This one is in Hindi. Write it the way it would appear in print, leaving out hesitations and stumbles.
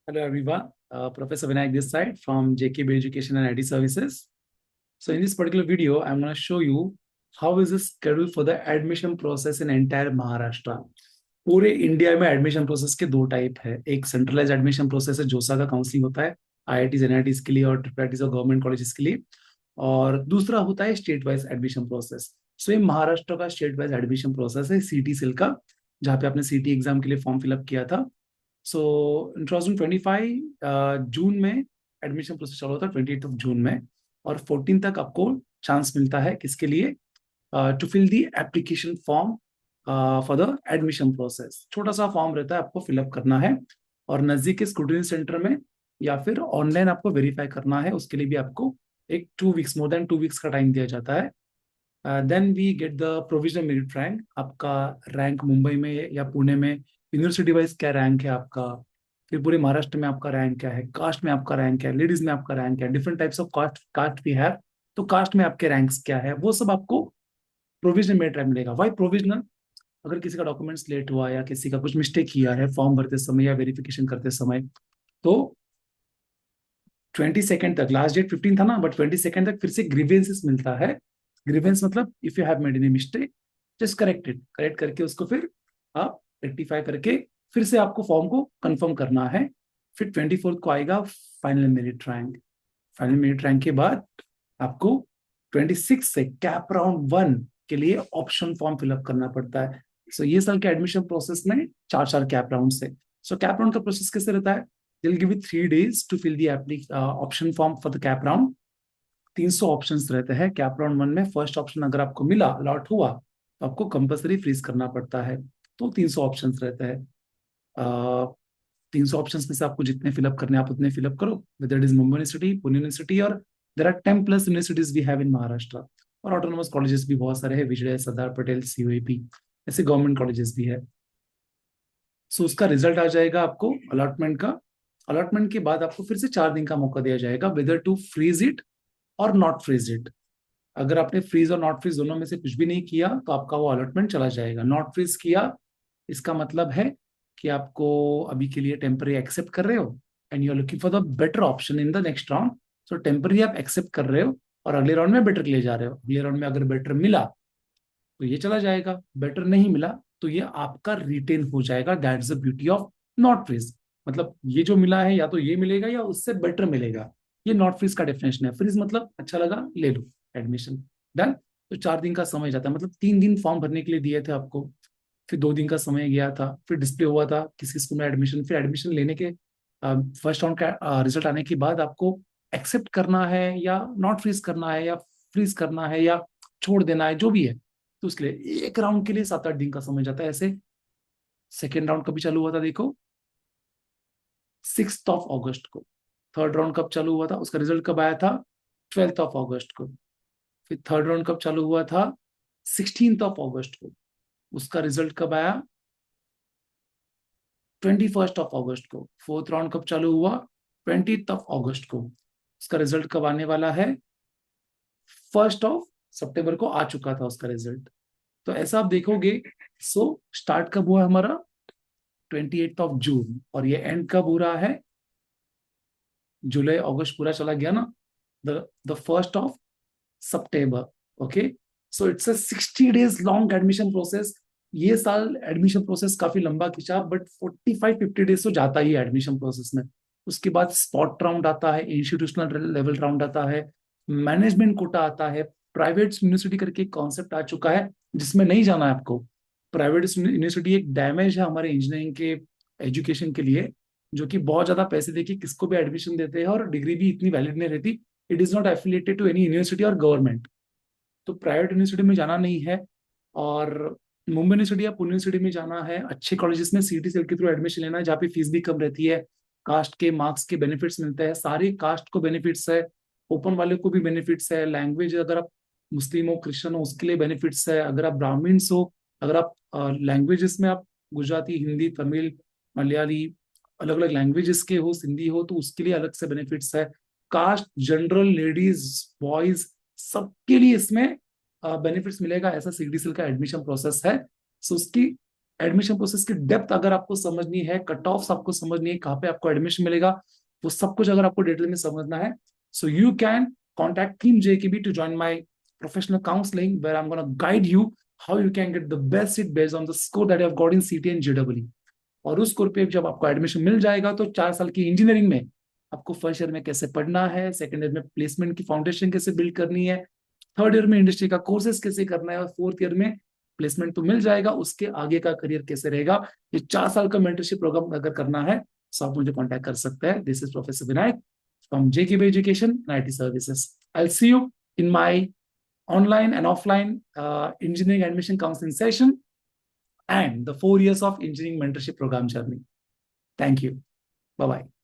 Hello everyone, Professor Vinayak this side from JKB Education and IT Services. So in this particular video, I'm going to show you how is the schedule for the admission process in entire Maharashtra. पूरे इंडिया में एडमिशन प्रोसेस के दो टाइप है। एक सेंट्रलाइज एडमिशन प्रोसेस है, जोसा का काउंसलिंग होता है आईआईटीज एनआईटीज के लिए और ट्रिपल आईटीज और गवर्नमेंट कॉलेजेस के लिए। और दूसरा होता है स्टेट वाइज एडमिशन प्रोसेस। सो ये महाराष्ट्र का स्टेट वाइज एडमिशन प्रोसेस है सीटी सेल का, जहाँ पे आपने सीटी एग्जाम के लिए फॉर्म फिलअप किया था। सो इन 2025 जून में एडमिशन प्रोसेस चालू होता है, 28 जून में। और 14 तक आपको चांस मिलता है किसके लिए, to fill the application form for the admission process. छोटा सा फॉर्म रहता है, आपको फिलअप करना है और नजदीक के स्क्रूटनी सेंटर में या फिर ऑनलाइन आपको वेरीफाई करना है। उसके लिए भी आपको एक 2 वीक्स, मोर देन 2 वीक्स का टाइम दिया जाता है। Then we get the provisional merit rank. आपका रैंक मुंबई में या पुणे में यूनिवर्सिटी वाइज क्या रैंक है आपका, फिर पूरे महाराष्ट्र में आपका रैंक क्या है, कास्ट में आपका रैंक क्या है, लेडीज में आपका रैंक क्या है, different types of caste caste भी है। तो कास्ट में आपके रैंक्स क्या है, वो सब आपको प्रोविजनल मेरिट रैंक मिलेगा। Why provisional? अगर किसी का डॉक्यूमेंट्स लेट हुआ या किसी का कुछ मिस्टेक किया है फॉर्म भरते समय या वेरिफिकेशन करते समय, तो 22 तक, लास्ट डेट 15 था ना, बट 22 तक फिर से ग्रीवेंसेस मिलता है। ग्रीवेंस मतलब if you have made any mistake, just correct करके उसको फिर आप रेक्टिफाई करके फिर से आपको फॉर्म को कंफर्म करना है। फिर 24 को आएगा final merit rank. Final merit rank के बाद आपको 26 से कैप राउंड 1 के लिए ऑप्शन फॉर्म फिलअप करना पड़ता है। सो ये साल के एडमिशन प्रोसेस में चार चार कैप राउंड से। सो कैप राउंड का प्रोसेस कैसे रहता है? They'll give you 3 days to fill the option form for the cap round. 300 options रहते हैं कैप राउंड 1 में। फर्स्ट ऑप्शन अगर आपको मिला, अलॉट हुआ, तो आपको कंपलसरी फ्रीज करना पड़ता है। तो 300 ऑप्शंस रहते हैं। 300 ऑप्शंस में से आपको जितने फिलअप करने आप उतने फिलअप करो, whether it is Mumbai university, Pune university, और there are 10+ universities we have in Maharashtra. और ऑटोनोमस कॉलेजेस भी बहुत सारे हैं, विजय, सरदार पटेल, सीयूएपी, ऐसे गवर्नमेंट कॉलेजेस भी है। सो उसका रिजल्ट आ जाएगा आपको अलॉटमेंट का। अलॉटमेंट के बाद आपको फिर से 4 दिन का मौका दिया जाएगा वेदर टू फ्रीज इट और नॉट फ्रीज इट। अगर आपने फ्रीज और नॉट फ्रीज दोनों में से कुछ भी नहीं किया तो आपका वो अलॉटमेंट चला जाएगा। नॉट फ्रीज किया, इसका मतलब है कि आपको अभी के लिए टेम्पररी एक्सेप्ट कर रहे हो and you are looking for the better option in the next round. So temporary आप एक्सेप्ट कर रहे हो और अगले राउंड में बेटर के लिए जा रहे हो। अगले राउंड में अगर बेटर मिला तो ये चला जाएगा, बेटर नहीं मिला तो ये आपका रिटेन हो जाएगा। That's the beauty of not freeze. मतलब ये जो मिला है या तो ये मिलेगा या उससे बेटर मिलेगा। ये नॉट फ्रीज का डेफिनेशन है। फ्रीज मतलब अच्छा लगा ले लो, एडमिशन डन। तो 4 दिन का समय जाता है, मतलब 3 दिन फॉर्म भरने के लिए दिए थे आपको, फिर 2 दिन का समय गया था, फिर डिस्प्ले हुआ था किसी स्कूल में एडमिशन, फिर एडमिशन लेने के फर्स्ट राउंड का रिजल्ट आने के बाद आपको एक्सेप्ट करना है या नॉट फ्रीज करना है या फ्रीज करना है या छोड़ देना है, जो भी है। तो उसके लिए एक राउंड के लिए 7-8 दिन का समय जाता है ऐसे। सेकेंड राउंड कभी चालू हुआ था देखो, 6 अगस्त को। थर्ड राउंड कब चालू हुआ था, उसका रिजल्ट कब आया था, 12 अगस्त को। फिर थर्ड राउंड कब चालू हुआ था, 16 अगस्त को। उसका रिजल्ट कब आया, 21 अगस्त को। फोर्थ राउंड कब चालू हुआ, 20 अगस्त को। उसका रिजल्ट कब आने वाला है, 1 सितंबर को आ चुका था उसका रिजल्ट। तो ऐसा आप देखोगे। सो स्टार्ट कब हुआ हमारा, 28 जून, और ये एंड कब हो रहा है, जुलाई अगस्त पूरा चला गया ना, the 1 September. Okay, so it's a 60 days long admission process. ये साल एडमिशन प्रोसेस काफी लंबा खिंचा, बट 45-50 days तो जाता ही है एडमिशन प्रोसेस में। उसके बाद स्पॉट राउंड आता है, इंस्टीट्यूशनल लेवल राउंड आता है, मैनेजमेंट कोटा आता है, प्राइवेट यूनिवर्सिटी करके कॉन्सेप्ट आ चुका है जिसमें नहीं जाना है आपको। प्राइवेट यूनिवर्सिटी एक डैमेज है हमारे इंजीनियरिंग के एजुकेशन के लिए, जो कि बहुत ज्यादा पैसे देके किसको भी एडमिशन देते हैं और डिग्री भी इतनी वैलिड नहीं रहती। It is not affiliated to any university और गवर्नमेंट। तो प्राइवेट यूनिवर्सिटी में जाना नहीं है, और मुंबई यूनिवर्सिटी या पुणे यूनिवर्सिटी में जाना है, अच्छे कॉलेजेस में सीटी सेल के थ्रू एडमिशन लेना है जहाँ पे फीस भी कम रहती है, कास्ट के मार्क्स के बेनिफिट्स मिलते हैं, सारे कास्ट को बेनिफिट्स है, ओपन वाले को भी बेनिफिट्स है, लैंग्वेज अगर आप मुस्लिम हो क्रिश्चियन हो उसके लिए बेनिफिट्स है, अगर आप ब्राह्मण्स हो, अगर आप लैंग्वेजेस में आप गुजराती, हिंदी, तमिल, मलयाली, अलग अलग लैंग्वेजेस के हो, सिंधी हो, तो उसके लिए अलग से बेनिफिट्स है। कास्ट, जनरल, लेडीज, बॉयज, सबके लिए इसमें बेनिफिट्स मिलेगा। ऐसा सीडीसीएल का एडमिशन प्रोसेस है। सो उसकी एडमिशन प्रोसेस की डेप्थ अगर आपको समझनी है, कट ऑफ आपको समझनी है, कहाँ पे आपको एडमिशन मिलेगा, वो सब कुछ अगर आपको डिटेल में समझना है, so you can contact Team JKB to join my professional counseling where I'm going to guide you how you can get the best seat based on the score that you have got in CT and JEE. और उस स्कोर पे जब आपको एडमिशन मिल जाएगा तो 4 साल की इंजीनियरिंग में आपको फर्स्ट ईयर में कैसे पढ़ना है, सेकंड ईयर में प्लेसमेंट की फाउंडेशन कैसे बिल्ड करनी है, थर्ड ईयर में इंडस्ट्री का कोर्सेज कैसे करना है, और फोर्थ ईयर में प्लेसमेंट तो मिल जाएगा, उसके आगे का करियर कैसे रहेगा, ये 4 साल का मेंटरशिप प्रोग्राम अगर करना है तो आप मुझे कॉन्टैक्ट कर सकते हैं. This is professor Vinayak from JKB Education and IT Services. I'll see you in my online and offline engineering admission counseling session and the 4 years of engineering mentorship program journey. Thank you. Bye-bye.